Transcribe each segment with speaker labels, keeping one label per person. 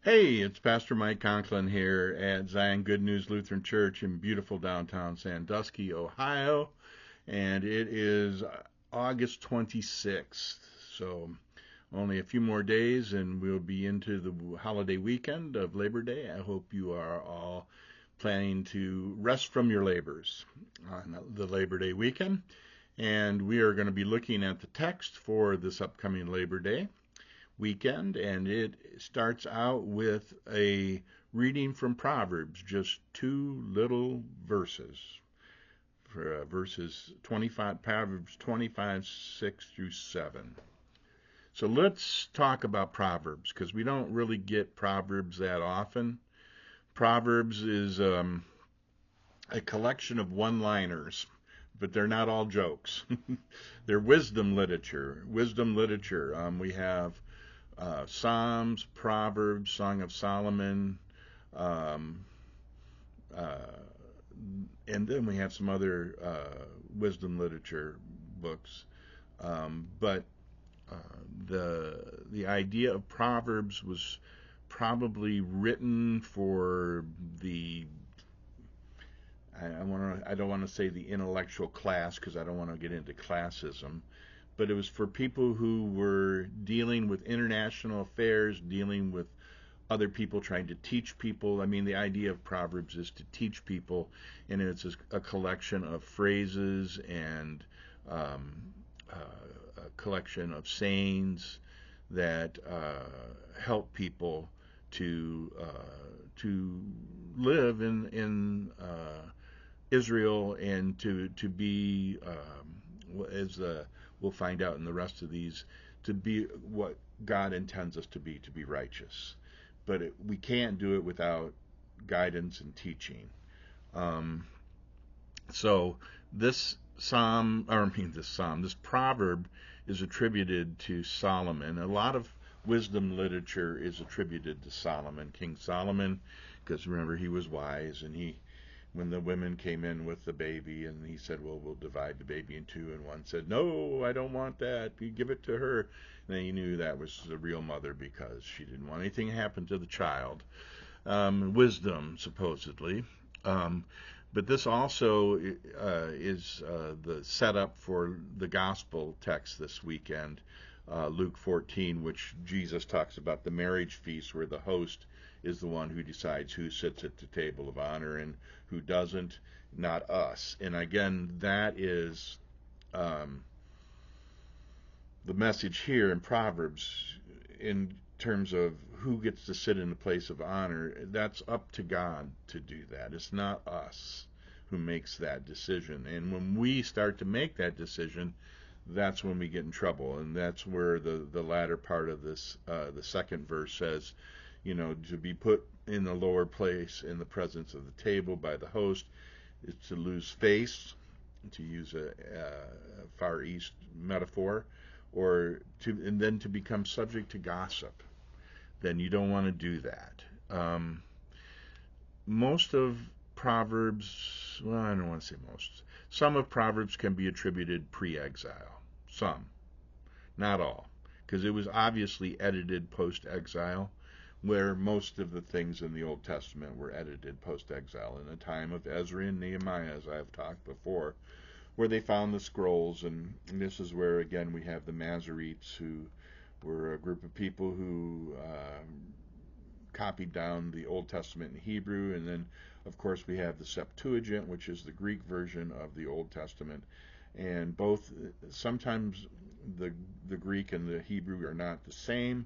Speaker 1: Hey, it's Pastor Mike Conklin here at Zion Good News Lutheran Church in beautiful downtown Sandusky, Ohio, and it is August 26th. So only a few more days and we'll be into the holiday weekend of Labor Day. I hope you are all planning to rest from your labors on the Labor Day weekend. And we are going to be looking at the text for this upcoming Labor Day weekend, and it starts out with a reading from Proverbs, just two little verses. For verses 25, Proverbs 25, 6 through 7. So let's talk about Proverbs, because we don't really get Proverbs that often. Proverbs is a collection of one-liners, but they're not all jokes. They're wisdom literature. We have Psalms, Proverbs, Song of Solomon, um, uh, and then we have some other wisdom literature books. But uh, the idea of Proverbs was probably written for the I don't want to say the intellectual class because I don't want to get into classism, but it was for people who were dealing with international affairs, dealing with other people, trying to teach people. I mean, the idea of Proverbs is to teach people, and it's a collection of phrases and um, a collection of sayings that help people to live in Israel and to be as we'll find out in the rest of these, to be what God intends us to be righteous. But we can't do it without guidance and teaching. Um, so this proverb is attributed to Solomon. A lot of wisdom literature is attributed to Solomon, King Solomon, because remember he was wise, and he when the women came in with the baby and he said, well, we'll divide the baby in two, and one said, no, I don't want that, you give it to her. And then he knew that was the real mother because she didn't want anything to happen to the child. Wisdom, supposedly. Um, but this also is the setup for the gospel text this weekend, Luke 14, which Jesus talks about the marriage feast where the host is the one who decides who sits at the table of honor and who doesn't, not us. And again, that is um, the message here in Proverbs in terms of who gets to sit in the place of honor. That's up to God to do that. It's not us who makes that decision. And when we start to make that decision, that's when we get in trouble. And that's where the latter part of this, the second verse says, to be put in a lower place in the presence of the table by the host is to lose face, to use a Far East metaphor, and then to become subject to gossip. Then you don't want to do that. Most of Proverbs, well, I don't want to say most. Some of Proverbs can be attributed pre-exile. Some, not all, because it was obviously edited post-exile, where most of the things in the Old Testament were edited post-exile in the time of Ezra and Nehemiah, as I've talked before, where they found the scrolls. And this is where, again, we have the Masoretes, who were a group of people who copied down the Old Testament in Hebrew. And then, of course, we have the Septuagint, which is the Greek version of the Old Testament. And both, sometimes the Greek and the Hebrew are not the same.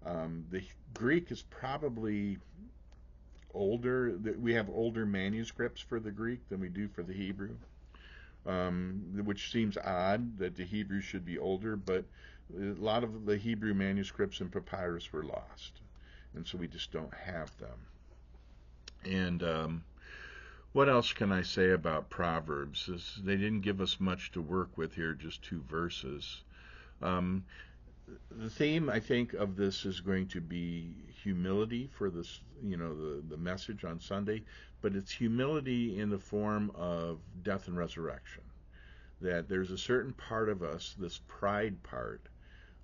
Speaker 1: The Greek is probably older. We have older manuscripts for the Greek than we do for the Hebrew, which seems odd that the Hebrew should be older, but a lot of the Hebrew manuscripts and papyrus were lost, and so we just don't have them. And what else can I say about Proverbs? They didn't give us much to work with here, just two verses. Um, the theme, I think, of this is going to be humility for this, the message on Sunday, but it's humility in the form of death and resurrection. That there's a certain part of us, this pride part,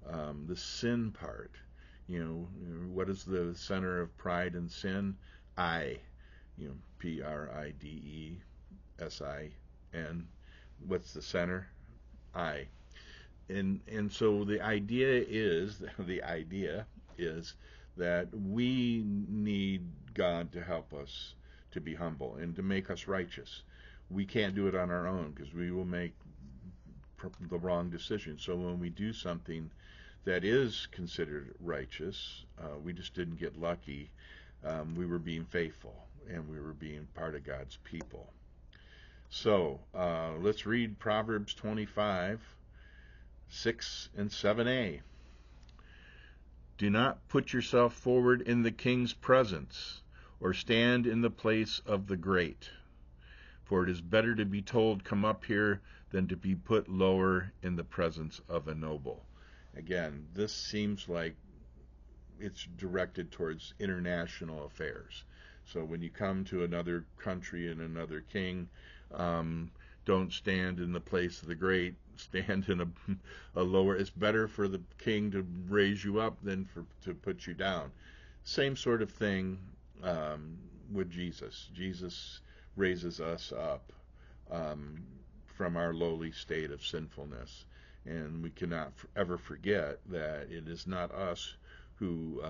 Speaker 1: the sin part, What is the center of pride and sin? I. Pridesen. What's the center? I. And so the idea is that we need God to help us to be humble and to make us righteous. We can't do it on our own because we will make the wrong decision. So when we do something that is considered righteous, we just didn't get lucky. We were being faithful and we were being part of God's people. So let's read Proverbs 25, 6 and 7a. Do not put yourself forward in the king's presence, or stand in the place of the great. For it is better to be told, come up here, than to be put lower in the presence of a noble. Again, this seems like it's directed towards international affairs. So when you come to another country and another king, don't stand in the place of the great, stand in a lower. It's better for the king to raise you up than to put you down. Same sort of thing with Jesus. Jesus raises us up from our lowly state of sinfulness. And we cannot ever forget that it is not us who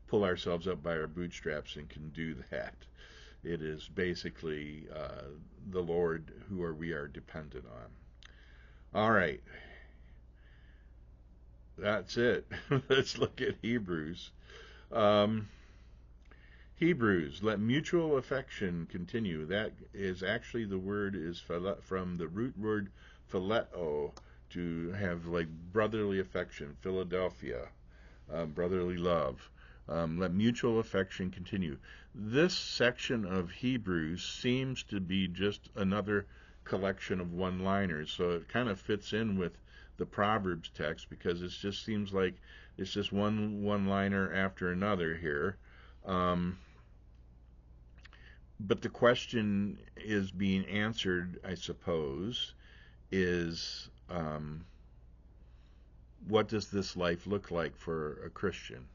Speaker 1: pull ourselves up by our bootstraps and can do that. It is basically the Lord who we are dependent on. All right. That's it. Let's look at Hebrews. Hebrews, let mutual affection continue. That is actually, the word is from the root word phileo, to have like brotherly affection, Philadelphia, brotherly love. Let mutual affection continue. This section of Hebrews seems to be just another collection of one-liners, so it kind of fits in with the Proverbs text because it just seems like it's just one-liner after another here. But the question is being answered, I suppose, is what does this life look like for a Christian?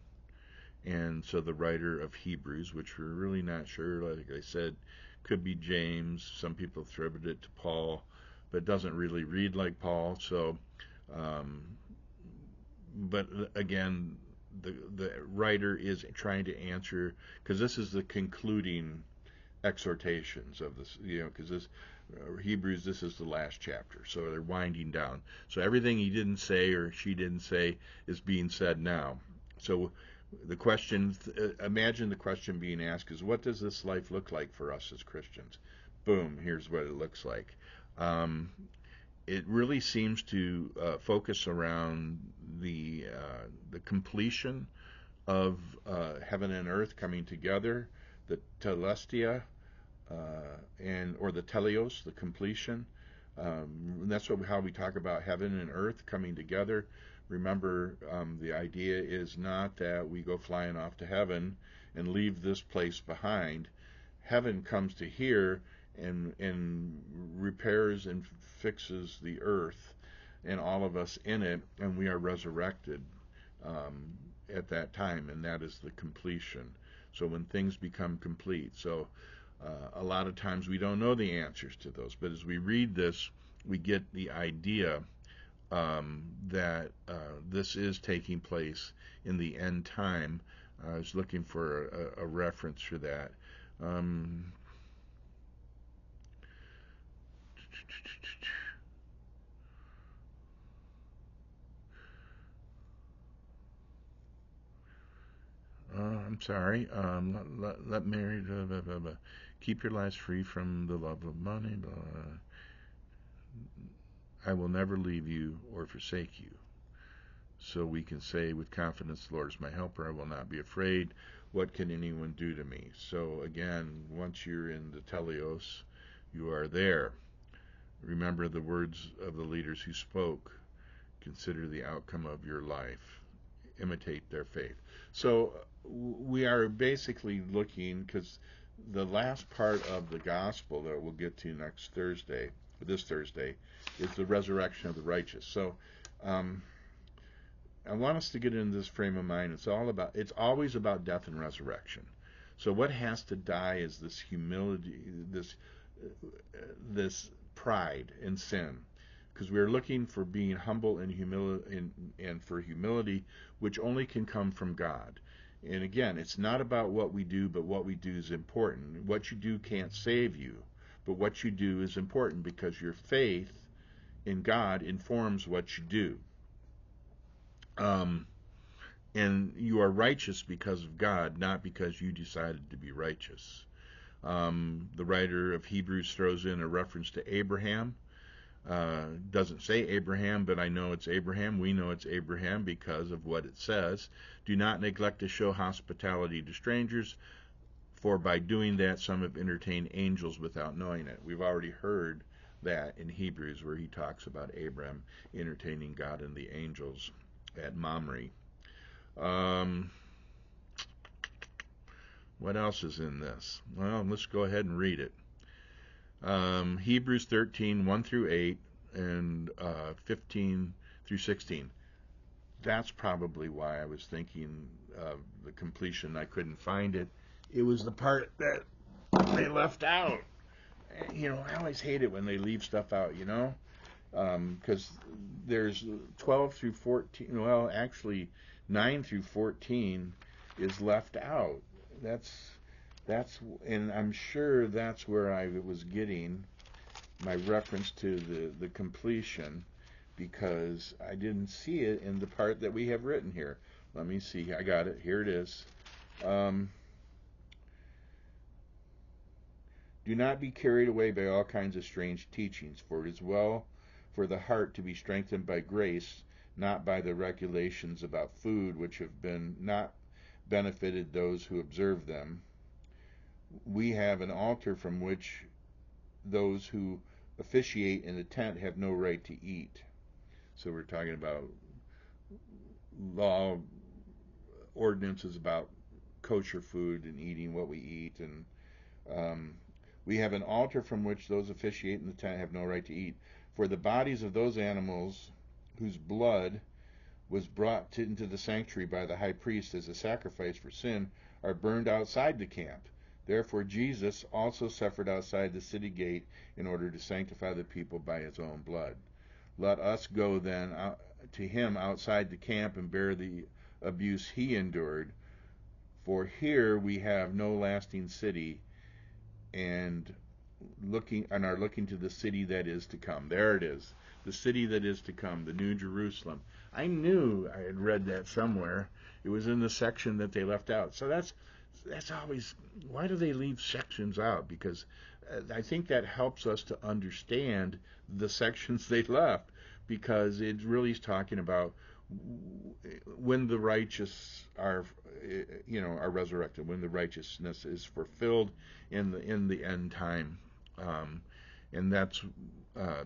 Speaker 1: And so the writer of Hebrews, which we're really not sure, like I said, could be James. Some people attribute it to Paul, but it doesn't really read like Paul. So, but again, the writer is trying to answer, because this is the concluding exhortations of this, because this Hebrews, this is the last chapter, so they're winding down. So everything he didn't say or she didn't say is being said now. So the question, imagine the question being asked is, what does this life look like for us as Christians? Boom, here's what it looks like. It really seems to focus around the completion of heaven and earth coming together, the telestia, or the teleos, the completion. And that's how we talk about heaven and earth coming together. Remember, the idea is not that we go flying off to heaven and leave this place behind. Heaven comes to here and repairs and fixes the earth and all of us in it, and we are resurrected at that time, and that is the completion. So when things become complete. So a lot of times we don't know the answers to those, but as we read this, we get the idea that this is taking place in the end time. I was looking for a reference for that. I'm sorry. Let Mary keep your lives free from the love of money. I will never leave you or forsake you. So we can say with confidence, the Lord is my helper. I will not be afraid. What can anyone do to me? So again, once you're in the teleos, you are there. Remember the words of the leaders who spoke. Consider the outcome of your life. Imitate their faith. So we are basically looking, because the last part of the gospel that we'll get to this Thursday, is the resurrection of the righteous. So I want us to get into this frame of mind. It's always about death and resurrection. So what has to die is this humility, this pride and sin, because we're looking for being humble and and for humility, which only can come from God. And again, it's not about what we do, but what we do is important. What you do can't save you, but what you do is important because your faith in God informs what you do. And you are righteous because of God, not because you decided to be righteous. The writer of Hebrews throws in a reference to Abraham. Doesn't say Abraham, but I know it's Abraham. We know it's Abraham because of what it says. Do not neglect to show hospitality to strangers, for by doing that some have entertained angels without knowing it. We've already heard that in Hebrews, where he talks about Abraham entertaining God and the angels at Mamre. What else is in this? Well, let's go ahead and read it. Hebrews 13, 1 through 8, and 15 through 16. That's probably why I was thinking of the completion. I couldn't find it. It was the part that they left out. I always hate it when they leave stuff out, because there's 12 through 14. Well, actually, 9 through 14 is left out. And I'm sure that's where I was getting my reference to the completion, because I didn't see it in the part that we have written here. Let me see. I got it. Here it is. Do not be carried away by all kinds of strange teachings, for it is well for the heart to be strengthened by grace, not by the regulations about food which have not benefited those who observe them. We have an altar from which those who officiate in the tent have no right to eat. So we're talking about law ordinances about kosher food and eating what we eat. And we have an altar from which those officiate in the tent have no right to eat. For the bodies of those animals whose blood was brought into the sanctuary by the high priest as a sacrifice for sin are burned outside the camp. Therefore Jesus also suffered outside the city gate in order to sanctify the people by his own blood. Let us go then to him outside the camp and bear the abuse he endured. For here we have no lasting city, and are looking to the city that is to come. There it is, the city that is to come, the New Jerusalem. I knew I had read that somewhere. It was in the section that they left out. So that's always, why do they leave sections out? Because I think that helps us to understand the sections they left, because it really is talking about when the righteous are resurrected, when the righteousness is fulfilled in the end time, and that's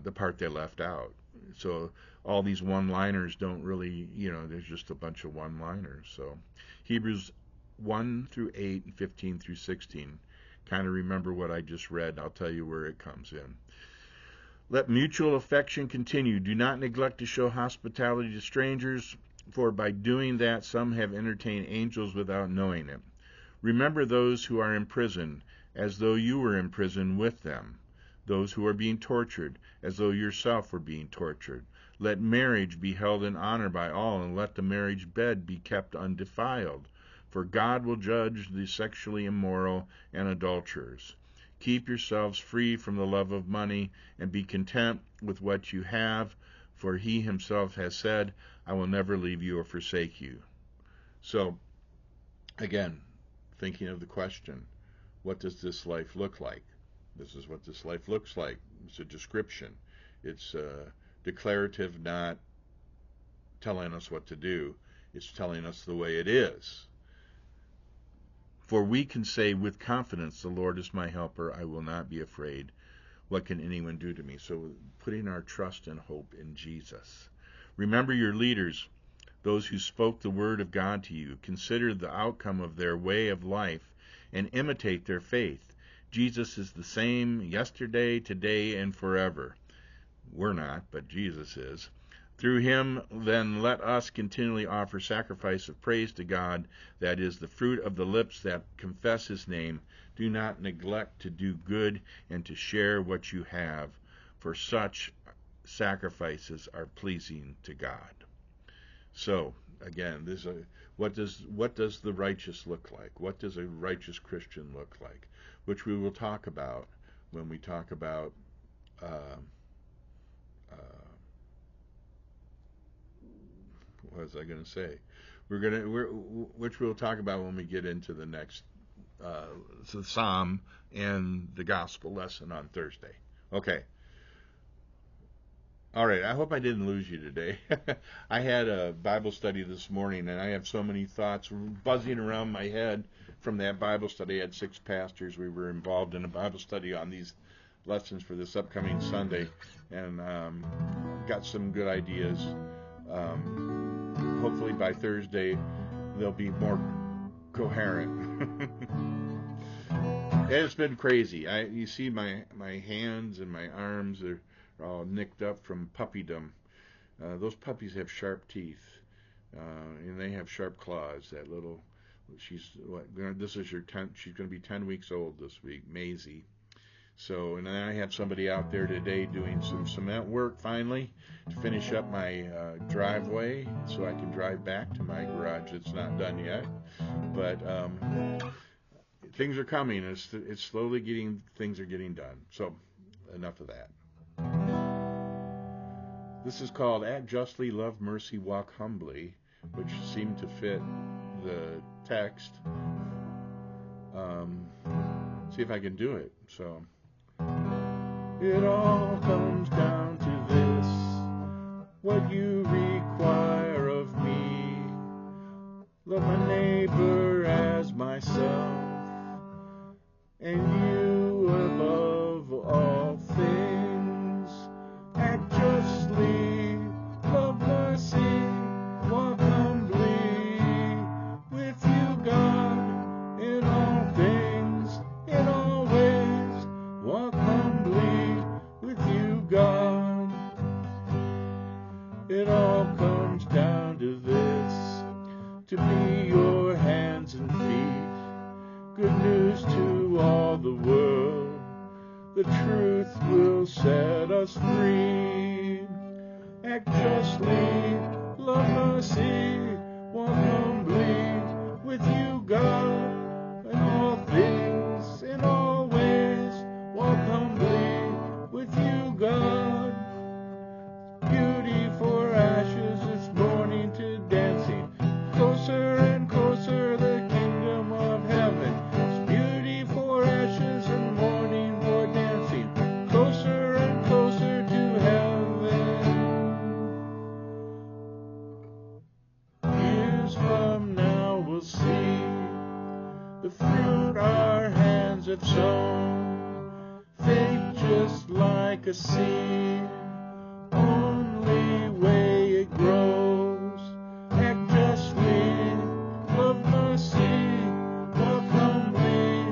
Speaker 1: the part they left out. So all these one-liners don't really, there's just a bunch of one-liners. So Hebrews 1 through 8 and 15 through 16. Kind of remember what I just read. I'll tell you where it comes in. Let mutual affection continue. Do not neglect to show hospitality to strangers, for by doing that some have entertained angels without knowing it. Remember those who are in prison, as though you were in prison with them. Those who are being tortured, as though yourself were being tortured. Let marriage be held in honor by all, and let the marriage bed be kept undefiled. For God will judge the sexually immoral and adulterers. Keep yourselves free from the love of money, and be content with what you have, for he himself has said, I will never leave you or forsake you. So, again, thinking of the question, what does this life look like? This is what this life looks like. It's a description. It's declarative, not telling us what to do. It's telling us the way it is. For we can say with confidence, the Lord is my helper, I will not be afraid. What can anyone do to me? So putting our trust and hope in Jesus. Remember your leaders, those who spoke the word of God to you. Consider the outcome of their way of life and imitate their faith. Jesus is the same yesterday, today, and forever. We're not, but Jesus is. Through him, then, let us continually offer sacrifice of praise to God, that is, the fruit of the lips that confess his name. Do not neglect to do good and to share what you have, for such sacrifices are pleasing to God. So, again, what does the righteous look like? What does a righteous Christian look like? Which we will talk about when we talk about what was I going to say? Which we'll talk about when we get into the next the Psalm and the Gospel lesson on Thursday. Okay. All right. I hope I didn't lose you today. I had a Bible study this morning, and I have so many thoughts buzzing around my head from that Bible study. I had 6 pastors. We were involved in a Bible study on these lessons for this upcoming Sunday, and got some good ideas. Hopefully by Thursday they'll be more coherent. It's been crazy. You see my hands and my arms are all nicked up from puppydom. Those puppies have sharp teeth, and they have sharp claws. That little, this is your 10th. She's going to be 10 weeks old this week, Maisie. So, and then I have somebody out there today doing some cement work finally to finish up my driveway so I can drive back to my garage. It's not done yet, but things are coming. It's slowly things are getting done. So, enough of that. This is called Act Justly, Love Mercy, Walk Humbly, which seemed to fit the text. See if I can do it. So, it all comes down to this: what you require of me. Love my neighbor as myself, and you above all things. Act justly, love mercy, walk humbly with you, God, in all things, in all ways. Walk humbly with you, God. It all comes down to this: to be your hands and feet. Good news to all the world. The truth will set us free. Act justly, love mercy, walk humbly with you, God, in all things, in all ways. Walk humbly with you, God. Beauty for ashes, it's morning to dancing. Closer and closer, the kingdom of heaven. It's beauty for ashes and mourning for dancing. Closer and closer to heaven. Years from now we'll see the fruit our hands have sown. Faith just like a seed, only way it grows. Act justly, love mercy, walk humbly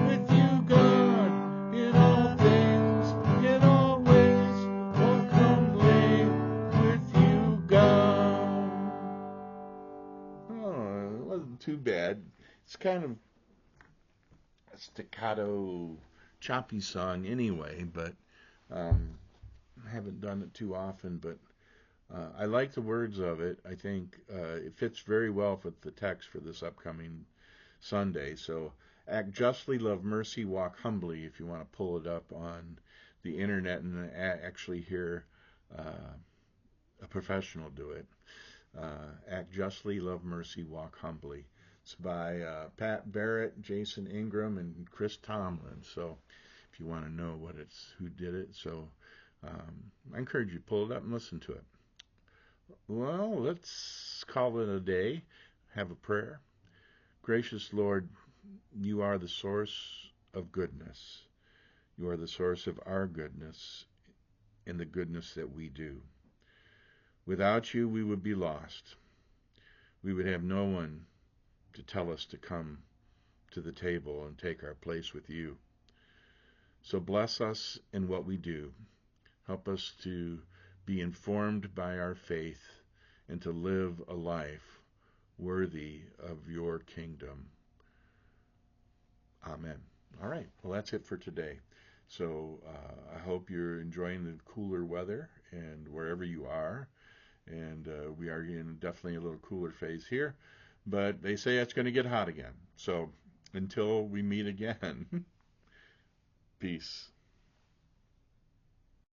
Speaker 1: with you, God, in all things, in all ways. Walk humbly with you, God. Oh, it wasn't too bad. It's kind of a staccato, choppy song anyway, but I haven't done it too often, but I like the words of it. I think it fits very well with the text for this upcoming Sunday. So, act justly, love mercy, walk humbly, if you want to pull it up on the internet and actually hear a professional do it. Act justly, love mercy, walk humbly. It's by Pat Barrett, Jason Ingram, and Chris Tomlin. So, if you want to know who did it, so I encourage you to pull it up and listen to it. Well, let's call it a day. Have a prayer. Gracious Lord, you are the source of goodness. You are the source of our goodness and the goodness that we do. Without you, we would be lost. We would have no one to tell us to come to the table and take our place with you. So bless us in what we do. Help us to be informed by our faith, and to live a life worthy of your kingdom. Amen. All right. Well, that's it for today. So I hope you're enjoying the cooler weather and wherever you are. And we are in definitely a little cooler phase here. But they say it's going to get hot again. So until we meet again, peace.